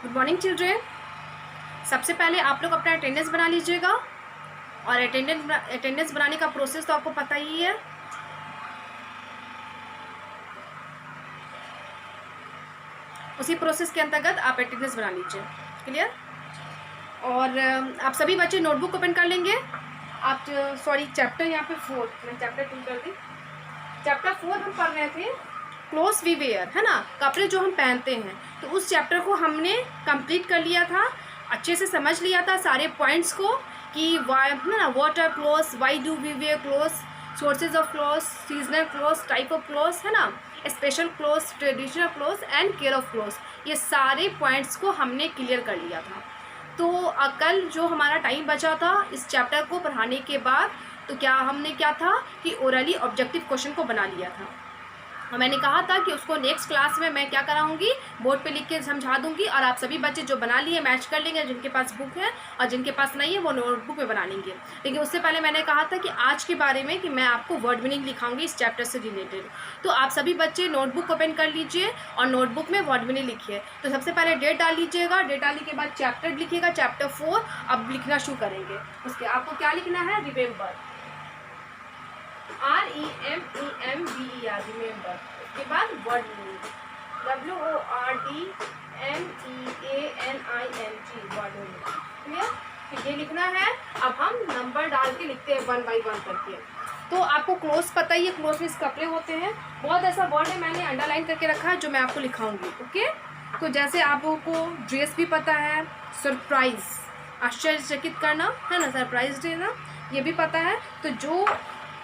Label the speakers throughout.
Speaker 1: Good morning children. सबसे पहले आप लोग अपना अटेंडेंस बना लीजिएगा और अटेंडेंस बनाने का प्रोसेस तो आपको पता ही है। उसी प्रोसेस के अंतर्गत आप अटेंडेंस बना लीजिए। क्लियर? और आप सभी बच्चे नोटबुक ओपन कर लेंगे। आप चैप्टर यहाँ पे 4, मैं चैप्टर 2 कर दी। चैप्टर 4 हम पढ़ रहे थे क्लोथ्स वी वेयर, है ना, कपड़े जो हम पहनते हैं। तो उस चैप्टर को हमने कंप्लीट कर लिया था, अच्छे से समझ लिया था सारे पॉइंट्स को कि वाई, है ना, what are clothes, why do we wear clothes, sources of clothes, seasonal clothes, type of clothes, है ना, special clothes, traditional clothes and care of clothes. ये सारे पॉइंट्स को हमने क्लियर कर लिया था। तो कल जो हमारा टाइम बचा था इस चैप्टर को पढ़ाने के बाद, तो हमने क्या था कि ओरली ऑब्जेक्टिव क्वेश्चन को बना लिया था। और मैंने कहा था कि उसको नेक्स्ट क्लास में मैं क्या कराऊंगी, बोर्ड पे लिख के समझा दूंगी और आप सभी बच्चे जो बना लिए मैच कर लेंगे, जिनके पास बुक है, और जिनके पास नहीं है वो नोटबुक में बना लेंगे। लेकिन उससे पहले मैंने कहा था कि आज के बारे में कि मैं आपको वर्ड मीनिंग लिखाऊंगी इस चैप्टर से रिलेटेड। तो आप सभी बच्चे नोटबुक ओपन कर लीजिए और नोटबुक में वर्ड मीनिंग लिखिए। तो सबसे पहले डेट डाल लीजिएगा, डेट डालने के बाद चैप्टर लिखिएगा, चैप्टर 4 अब लिखना शुरू करेंगे। उसके आपको क्या लिखना है, रिमेंबर, REMEMBER, रिमेंबर। उसके बाद word meaning, WORDMEANING, word meaning. Clear? तो ये लिखना है। अब हम नंबर डाल के लिखते हैं 1 बाई 1 करके। तो आपको क्लोज पता ही है, क्लोज में कपड़े होते हैं। बहुत ऐसा वर्ड है मैंने अंडरलाइन करके रखा है जो मैं आपको लिखाऊंगी। ओके, तो जैसे आप लोगों को ड्रेस भी पता है, सरप्राइज, आश्चर्यचकित करना, है ना, सरप्राइज देना, ये भी पता है। तो जो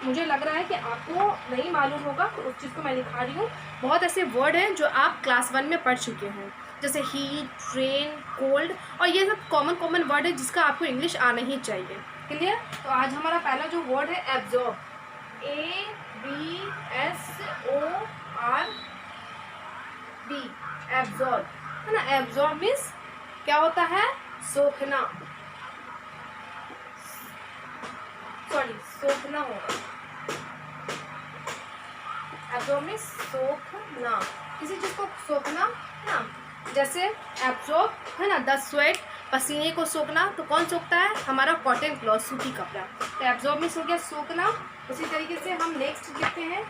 Speaker 1: मुझे लग रहा है कि आपको नहीं मालूम होगा तो उस चीज़ को मैं लिखा रही हूँ। बहुत ऐसे वर्ड हैं जो आप क्लास 1 में पढ़ चुके हैं, जैसे हीट, ट्रेन, कोल्ड, और ये सब कॉमन वर्ड है जिसका आपको इंग्लिश आना ही चाहिए। क्लियर? तो आज हमारा पहला जो वर्ड है एब्जॉर्ब, ABSORB, एब्जॉर्ब, है ना। एब्जॉर्ब मीन्स क्या होता है, सोखना, सोखना होगा। एब्जॉर्ब मीन्स सोखना, किसी चीज को सोखना, है ना। जैसे एब्जॉर्ब, है ना, द स्वेट, पसीने को सोखना। तो कौन सोखता है, हमारा कॉटन क्लॉथ, सूती कपड़ा। तो एब्जॉर्ब मीन्स हो गया सोखना। उसी तरीके से हम नेक्स्ट लिखते हैं,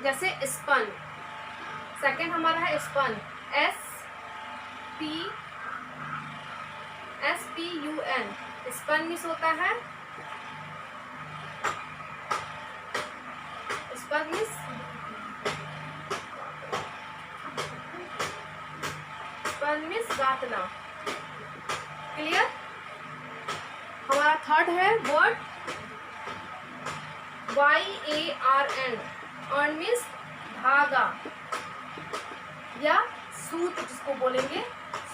Speaker 1: जैसे स्पन, सेकंड हमारा है स्पन, SPUN, स्पन मीन्स होता है, स्पन मीन्स गातना। क्लियर? हमारा थर्ड है वर्ड YARN, अर्न मीन्स धागा या सूत, जिसको बोलेंगे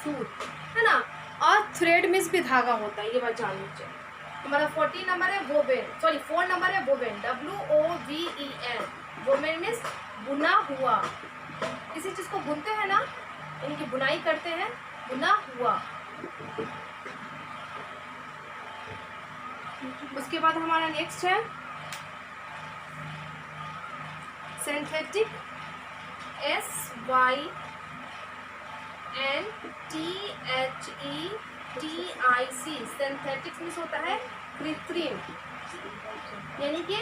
Speaker 1: सूत, है ना। और थ्रेड मीन्स भी धागा होता है, ये बात जान लीजिए। हमारा 14 नंबर है वोवेन, 4 नंबर है वोवेन, WOVEN, वोमेन मीन्स बुना हुआ। किसी चीज को बुनते हैं ना, इनकी बुनाई करते हैं, बुना हुआ। उसके बाद हमारा नेक्स्ट है सिंथेटिक, SYNTHETIC, सिंथेटिक मीन्स होता है कृत्रिम, यानी कि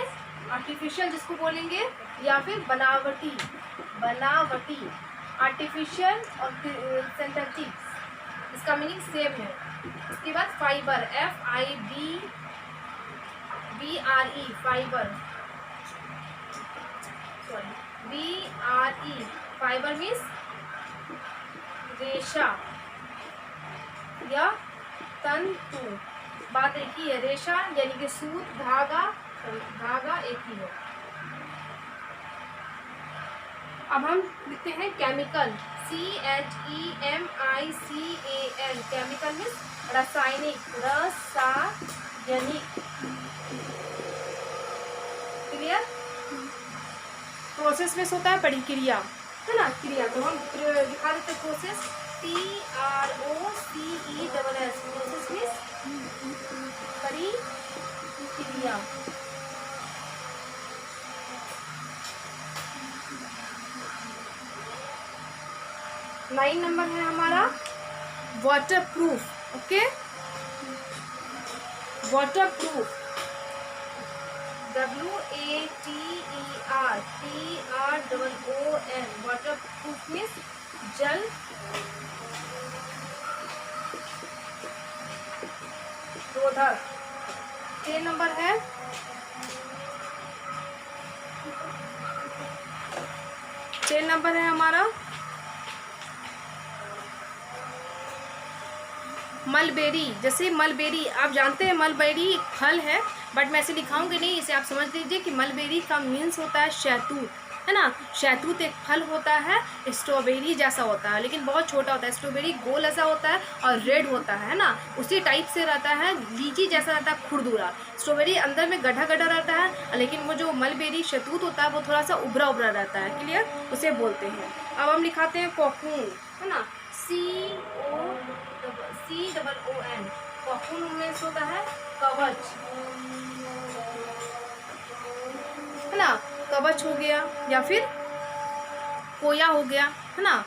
Speaker 1: आर्टिफिशियल जिसको बोलेंगे, या फिर बनावटी, आर्टिफिशियल और सिंथेटिक, इसका मीनिंग सेम है। इसके बाद fibre, FIBRE, fibre, BRE, fibre means रेशा या तंतु। बात एक ही है, रेशा यानी कि सूत, धागा एक ही है। अब हम लिखते हैं केमिकल, CHEMICAL, केमिकल मीन्स रासायनिक, क्लियर? प्रोसेस में होता है प्रक्रिया, है ना, क्रिया। तो हम दिखा देते प्रोसेस, PROCESS, प्रोसेस मीन्स प्रक्रिया। 9 नंबर है हमारा water proof, okay, water proof, WATERPROON, water proof means जल रोधक। 10 नंबर है हमारा मलबेरी। जैसे मलबेरी आप जानते हैं मलबेरी एक फल है, बट मैं ऐसे लिखाऊंगी नहीं, इसे आप समझ लीजिए कि मलबेरी का मीन्स होता है शहतूत, है ना। शहतूत एक फल होता है, स्ट्रॉबेरी जैसा होता है लेकिन बहुत छोटा होता है। स्ट्रॉबेरी गोल ऐसा होता है और रेड होता है ना, उसी टाइप से रहता है। लीची जैसा रहता है खुरदुरा। स्ट्रॉबेरी अंदर में गड्ढा गड्ढा रहता है, लेकिन वो जो मलबेरी शहतूत होता है वो थोड़ा सा उभरा उभरा रहता है। क्लियर, उसे बोलते हैं। अब हम लिखाते हैं कोकून, है ना, COON। कोकून मीन्स होता है कवच, है ना। कवच हो गया या फिर कोया हो गया, है ना।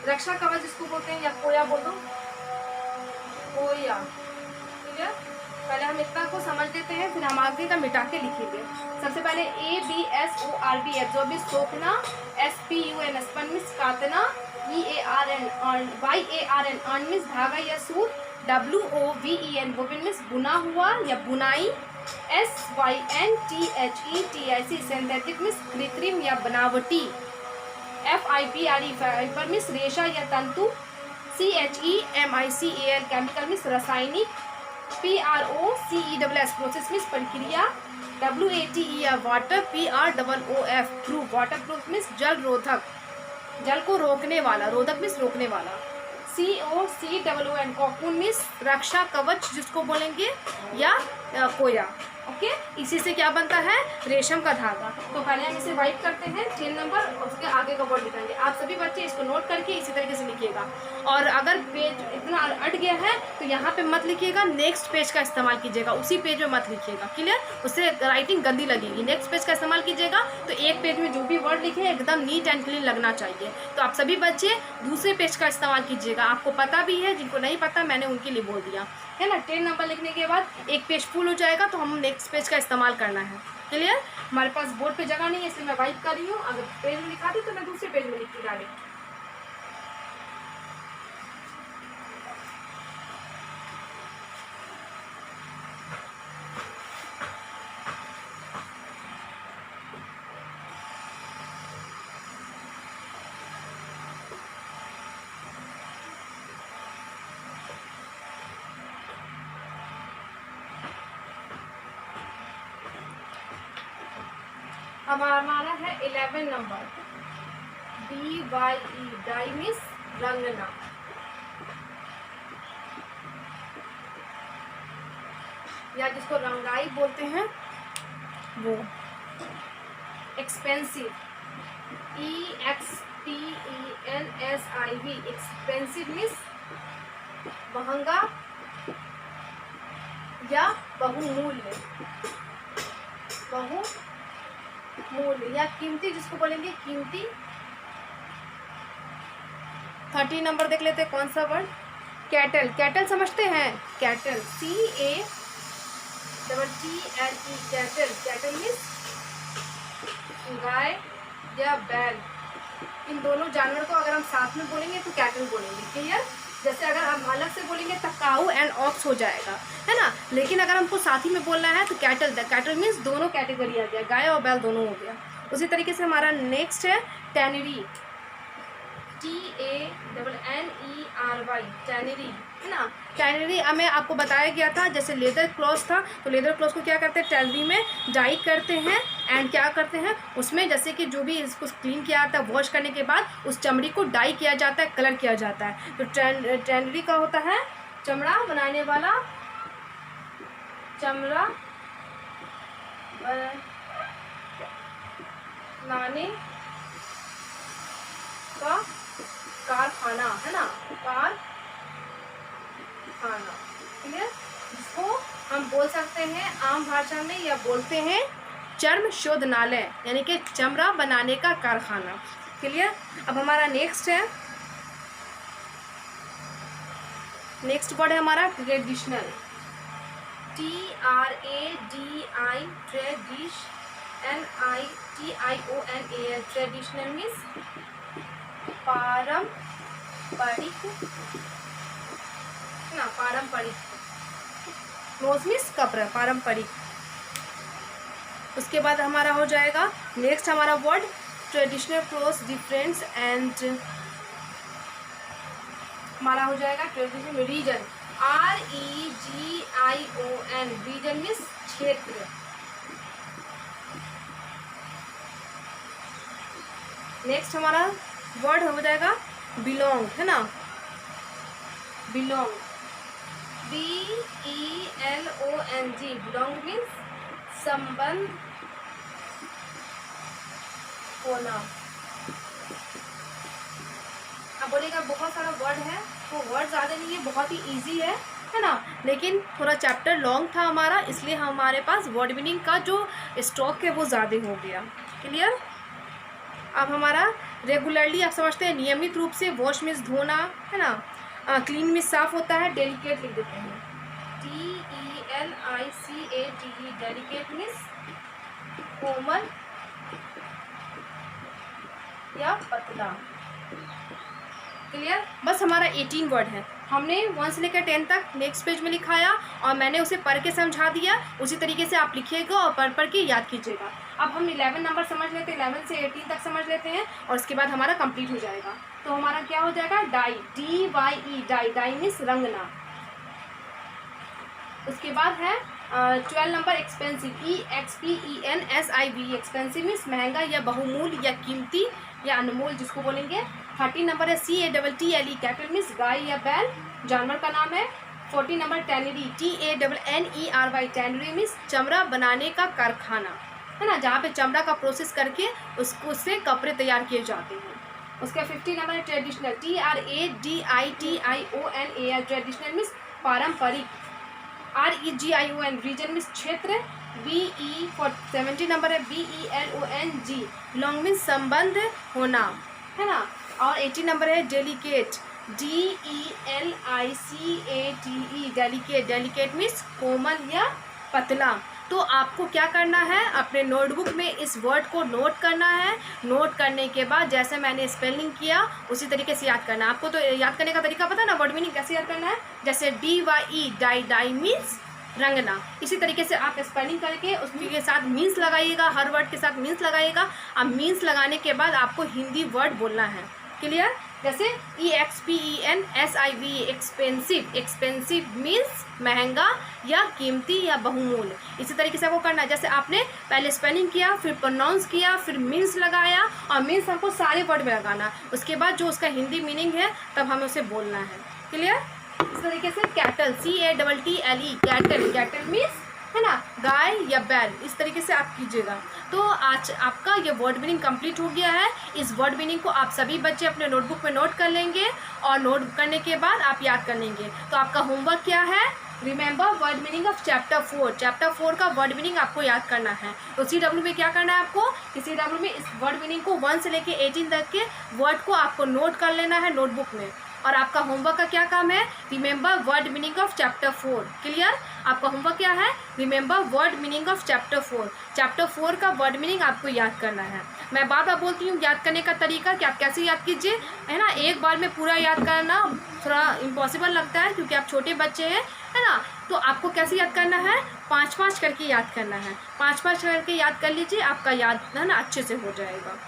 Speaker 1: रक्षा कवच जिसको बोलते हैं, या कोया बोल दो, कोया। ठीक है, पहले हम इतना को समझ लेते हैं, फिर हम आगे का मिटा के लिखेंगे। सबसे पहले ABSORB एब्जॉर्ब सोखना, SPUN स्पन मीन्स काटना, EARN YARN अर्न मीन्स धागा या सूत, WOVEN वोवेन मीन्स बुना हुआ या बुनाई, SYNTHETIC सिंथेटिक मीन्स कृत्रिम या बनावटी, FIBRE फाइबर मीन्स रेशा या तंतु, CHEMICAL केमिकल मीन्स रासायनिक, PROCESS प्रोसेस मीन्स प्रक्रिया, WATE या water, PROOF proof water proof means जल रोधक, जल को रोकने वाला, रोधक मीन्स रोकने वाला, COCOON कोकून मीन्स रक्षा कवच जिसको बोलेंगे, या कोया। ओके, इसी से क्या बनता है, रेशम का धागा। तो पहले हम इसे वाइप करते हैं 10 नंबर, और उसके आगे का वर्ड लिखेंगे। आप सभी बच्चे इसको नोट करके इसी तरीके से लिखिएगा। और अगर पेज इतना अट गया है तो यहाँ पे मत लिखिएगा, नेक्स्ट पेज का इस्तेमाल कीजिएगा, उसी पेज में मत लिखिएगा। क्लियर, उससे राइटिंग गंदी लगेगी। नेक्स्ट पेज का इस्तेमाल कीजिएगा, तो एक पेज में जो भी वर्ड लिखे एकदम नीट एंड क्लीन लगना चाहिए। तो आप सभी बच्चे दूसरे पेज का इस्तेमाल कीजिएगा। आपको पता भी है, जिनको नहीं पता मैंने उनके लिए बोल दिया, है ना। 10 नंबर लिखने के बाद एक पेज फुल हो जाएगा, तो हम नेक्स्ट पेज का इस्तेमाल करना है। क्लियर, हमारे पास बोर्ड पे जगह नहीं है इसलिए मैं वाइप कर रही हूँ। अगर पेज में लिखा दी तो मैं दूसरे पेज में लिख के डाली। अब हमारा है 11 नंबर, DYE डाई मीन्स रंगना, या जिसको रंगाई बोलते हैं वो। एक्सपेंसिव, EXPENSIV एक्सपेंसिव मीन्स महंगा या बहुमूल्य, बहुमूल्य या कीमती जिसको बोलेंगे कीमती। 30 नंबर देख लेते हैं कौन सा वर्ड, कैटल। कैटल समझते हैं, cattle CATTLE, cattle. Cattle means गाय या बैल। इन दोनों जानवर को अगर हम साथ में बोलेंगे तो कैटल बोलेंगे। क्लियर, जैसे अगर हम अलग से बोलेंगे तो काऊ एंड ऑक्स हो जाएगा, है ना। लेकिन अगर हमको साथ ही में बोलना है तो कैटल। कैटल मीन्स दोनों कैटेगरी आ गया, गाय और बैल दोनों हो गया। उसी तरीके से हमारा नेक्स्ट है टैनरी, TANNERY, टैनरी, है ना। टैनरी हमें आपको बताया गया था, जैसे लेदर क्लॉथ था, तो लेदर क्लॉथ को क्या करते हैं, टैनरी में डाई करते हैं एंड क्या करते हैं उसमें, जैसे कि जो भी इसको क्लीन किया जाता है, वॉश करने के बाद उस चमड़ी को डाई किया जाता है, कलर किया जाता है। तो टैनरी का होता है चमड़ा बनाने वाला, चमड़ा बनाने का कारखाना, है ना, कारखाना। ठीक है, जिसको हम बोल सकते हैं आम भाषा में, या बोलते हैं चर्म शोधनालय, यानी कि चमड़ा बनाने का कारखाना। क्लियर, अब हमारा नेक्स्ट है नेक्स्ट वर्ड है हमारा traditional, TRADI, TRADITIONAL, traditional means पारंपरिक ना, पारंपरिक, नोज मीन्स कपड़ा, पारंपरिक। उसके बाद हमारा हो जाएगा नेक्स्ट हमारा word traditional clothes difference and, हमारा हो जाएगा traditional region, REGION, region means क्षेत्र। नेक्स्ट हमारा वर्ड हो जाएगा बिलोंग, है ना, बिलोंग, BELONG, बिलोंग मीन्स संबंध होना। अब बोलेगा बहुत सारा वर्ड है, वो वर्ड ज़्यादा नहीं है, बहुत ही इजी है ना, लेकिन थोड़ा चैप्टर लॉन्ग था हमारा, इसलिए हमारे पास वर्ड मीनिंग का जो स्टॉक है वो ज़्यादा हो गया। क्लियर। अब हमारा रेगुलरली आप समझते हैं, नियमित रूप से, वॉश मीन्स धोना, है ना, क्लीन मीन्स साफ होता है, डेलिकेट लिख देते हैं, DELICATE, डेलिकेट मीन्स कोमल या पतला। क्लियर। बस हमारा 18 वर्ड है, हमने 1 से लेकर 10 तक नेक्स्ट पेज में लिखाया और मैंने उसे पढ़ के समझा दिया, उसी तरीके से आप लिखिएगा और पढ़ के याद कीजिएगा। अब हम 11 नंबर समझ लेते हैं, 11 से 18 तक समझ लेते हैं और उसके बाद हमारा कंप्लीट हो जाएगा। तो हमारा क्या हो जाएगा, dye, DYE, dye, dye means रंगना। उसके बाद है 12 number expensive, EXPENSIV, expensive means महंगा या बहुमूल्य या कीमती या अनमोल जिसको बोलेंगे। 13 नंबर है CATTLE, कैटल मीन्स गाय या बैल, जानवर का नाम है। 14 number tannery, TANNERY, tannery means चमड़ा बनाने का कारखाना, है ना, जहाँ पे चमड़ा का प्रोसेस करके उससे कपड़े तैयार किए जाते हैं। उसका 50 नंबर है ट्रेडिशनल, TRADITIONAL, ट्रेडिशनल मीन्स पारंपरिक। REGION, रीजन मीन्स क्षेत्र। 70 नंबर है BELONG, लॉन्ग मीन्स संबंध होना, है ना। और 80 नंबर है delicate, DELICATE, delicate, delicate means कोमल या पतला। तो आपको क्या करना है, अपने नोटबुक में इस वर्ड को नोट करना है। नोट करने के बाद जैसे मैंने स्पेलिंग किया उसी तरीके से याद करना है। आपको तो याद करने का तरीका पता है ना, वर्ड मीनिंग कैसे याद करना है, जैसे DYE, डाई, डाई मीन्स रंगना, इसी तरीके से आप स्पेलिंग करके उसके साथ मीन्स लगाइएगा, हर वर्ड के साथ मीन्स लगाइएगा। अब मीन्स लगाने के बाद आपको हिंदी वर्ड बोलना है। क्लियर। जैसे EXPENSIV, एक्सपेंसिव, एक्सपेंसिव मीन्स महंगा या कीमती या बहुमूल्य, इसी तरीके से आपको करना है। जैसे आपने पहले स्पेलिंग किया, फिर प्रोनाउंस किया, फिर मीन्स लगाया, और मीन्स हमको सारे वर्ड में लगाना, उसके बाद जो उसका हिंदी मीनिंग है तब हमें उसे बोलना है। क्लियर। इस तरीके से cattle, CATTLE, cattle, cattle means, है ना, गाय या बैल, इस तरीके से आप कीजिएगा। तो आज आपका ये वर्ड मीनिंग कंप्लीट हो गया है। इस वर्ड मीनिंग को आप सभी बच्चे अपने नोटबुक में नोट कर लेंगे और नोट करने के बाद आप याद कर लेंगे। तो आपका होमवर्क क्या है, remember word meaning of chapter 4, chapter 4 का वर्ड मीनिंग आपको याद करना है। तो CW में क्या करना है आपको, CW में इस वर्ड मीनिंग को 1 से लेके 18 तक के वर्ड को आपको नोट कर लेना है नोटबुक में। और आपका होमवर्क का क्या काम है, remember word meaning of chapter 4। Clear. आपका होमवर्क क्या है, remember word meaning of chapter 4, chapter 4 का वर्ड मीनिंग आपको याद करना है। मैं बार बार बोलती हूँ याद करने का तरीका कि आप कैसे याद कीजिए, है ना, एक बार में पूरा याद करना थोड़ा इम्पॉसिबल लगता है क्योंकि आप छोटे बच्चे हैं, है ना। तो आपको कैसे याद करना है, 5-5 करके याद करना है, 5-5 करके याद कर लीजिए, आपका याद है ना अच्छे से हो जाएगा।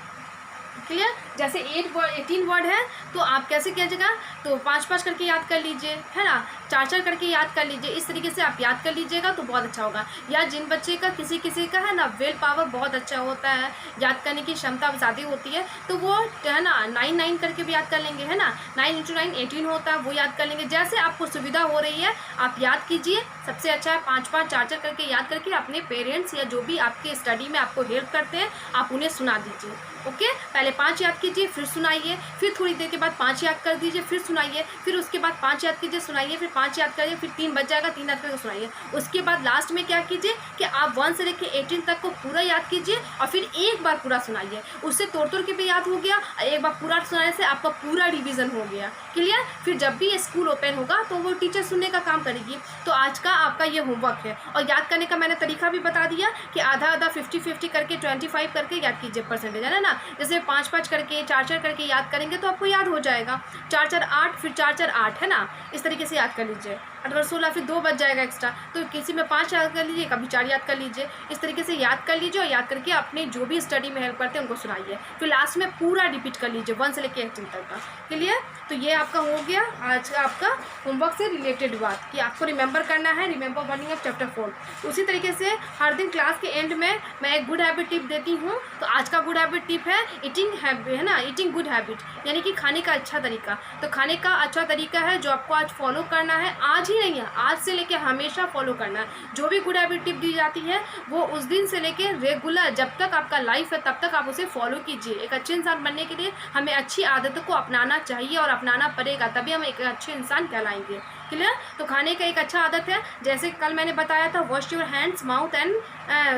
Speaker 1: क्लियर। जैसे 18 वर्ड है तो आप कैसे कीजिएगा, तो 5-5 करके याद कर लीजिए, है ना, 4-4 करके याद कर लीजिए। इस तरीके से आप याद कर लीजिएगा तो बहुत अच्छा होगा। या जिन बच्चे का किसी का है ना विल पावर बहुत अच्छा होता है, याद करने की क्षमता ज़्यादा होती है, तो वो है ना 9 करके भी याद कर लेंगे, है ना, 9 × 9 18 होता है, वो याद कर लेंगे। जैसे आपको सुविधा हो रही है आप याद कीजिए, सबसे अच्छा है 5-5 4-4 करके याद करके अपने पेरेंट्स या जो भी आपके स्टडी में आपको हेल्प करते हैं आप उन्हें सुना दीजिए। ओके, पहले 5 याद कीजिए फिर सुनाइए, फिर थोड़ी देर के बाद 5 याद कर दीजिए फिर सुनाइए, फिर उसके बाद 5 याद कीजिए सुनाइए, फिर 5 याद करिए, फिर 3 बच जाएगा, 3 याद करके सुनाइए। उसके बाद लास्ट में क्या कीजिए कि आप 1 से लेकर 18 तक को पूरा याद कीजिए और फिर एक बार पूरा सुनाइए। उससे तोड़ के भी याद हो गया, एक बार पूरा सुनाने से आपका पूरा रिवीजन हो गया। क्लियर? फिर जब भी स्कूल ओपन होगा तो वो टीचर सुनने का काम करेगी। तो आज का आपका ये होमवर्क है। और याद करने का मैंने तरीका भी बता दिया कि आधा आधा 50-50 करके 25 करके याद कीजिए परसेंटेज, है ना। जैसे 5-5 करके 4-4 करके याद करेंगे तो आपको याद हो जाएगा। 4-4 8, फिर 4-4 8, है ना। इस तरीके से याद कर लीजिए। अगर 16 फिर 2 बच जाएगा एक्स्ट्रा, तो किसी में 5 याद कर लीजिए, कभी 4 याद कर लीजिए। इस तरीके से याद कर लीजिए और याद करके अपने जो भी स्टडी में हेल्प करते हैं उनको सुनाइए। फिर लास्ट में पूरा रिपीट कर लीजिए 1 से लेकर 18 तक का। क्लियर? तो ये आपका हो गया आज का आपका होमवर्क से रिलेटेड बात कि आपको रिमेंबर करना है, रिमेंबर वर्डिंग ऑफ चैप्टर 4। उसी तरीके से हर दिन क्लास के एंड में मैं एक गुड हैबिट टिप देती हूँ। तो आज का गुड हैबिट टिप है ईटिंग हैबिट, है ना, ईटिंग गुड हैबिट, यानी कि खाने का अच्छा तरीका। तो खाने का अच्छा तरीका है जो आपको आज फॉलो करना है, आज ही नहीं है, आज से लेके हमेशा फॉलो करना है। जो भी गुड हैबिट टिप दी जाती है वो उस दिन से लेके रेगुलर जब तक आपका लाइफ है तब तक आप उसे फॉलो कीजिए। एक अच्छे इंसान बनने के लिए हमें अच्छी आदतों को अपनाना चाहिए और अपनाना पड़ेगा, तभी हम एक अच्छे इंसान कहलाएंगे। क्लियर? तो खाने का एक अच्छा आदत है, जैसे कल मैंने बताया था wash your hands, mouth and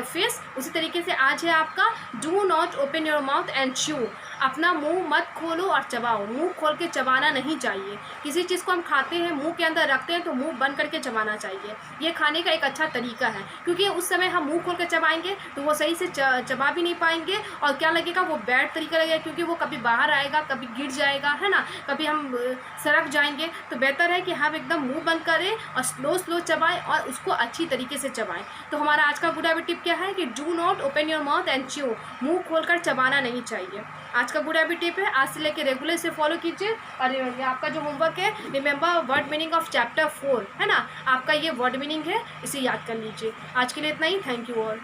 Speaker 1: face, उसी तरीके से आज है आपका do not open your mouth and chew. अपना मुंह मत खोलो और चबाओ, मुंह खोल के चबाना नहीं चाहिए। किसी चीज़ को हम खाते हैं मुंह के अंदर रखते हैं तो मुंह बंद करके चबाना चाहिए। ये खाने का एक अच्छा तरीका है, क्योंकि उस समय हम मुंह खोल के चबाएंगे तो वो सही से चबा भी नहीं पाएंगे और क्या लगेगा, वो बैड तरीका लगेगा, क्योंकि वो कभी बाहर आएगा, कभी गिर जाएगा, है ना, कभी हम सड़क जाएंगे। तो बेहतर है कि हम एकदम मुंह बंद करें और स्लो चबाएं और उसको अच्छी तरीके से चबाएं। तो हमारा आज का गुड हैबिट टिप क्या है कि do not open your mouth and chew, मुंह खोलकर चबाना नहीं चाहिए। आज का गुड हैबिट टिप है, आज से लेकर रेगुलर से फॉलो कीजिए। और ये आपका जो होमवर्क है, remember word meaning of chapter 4, है ना, आपका ये वर्ड मीनिंग है, इसे याद कर लीजिए। आज के लिए इतना ही। Thank you all.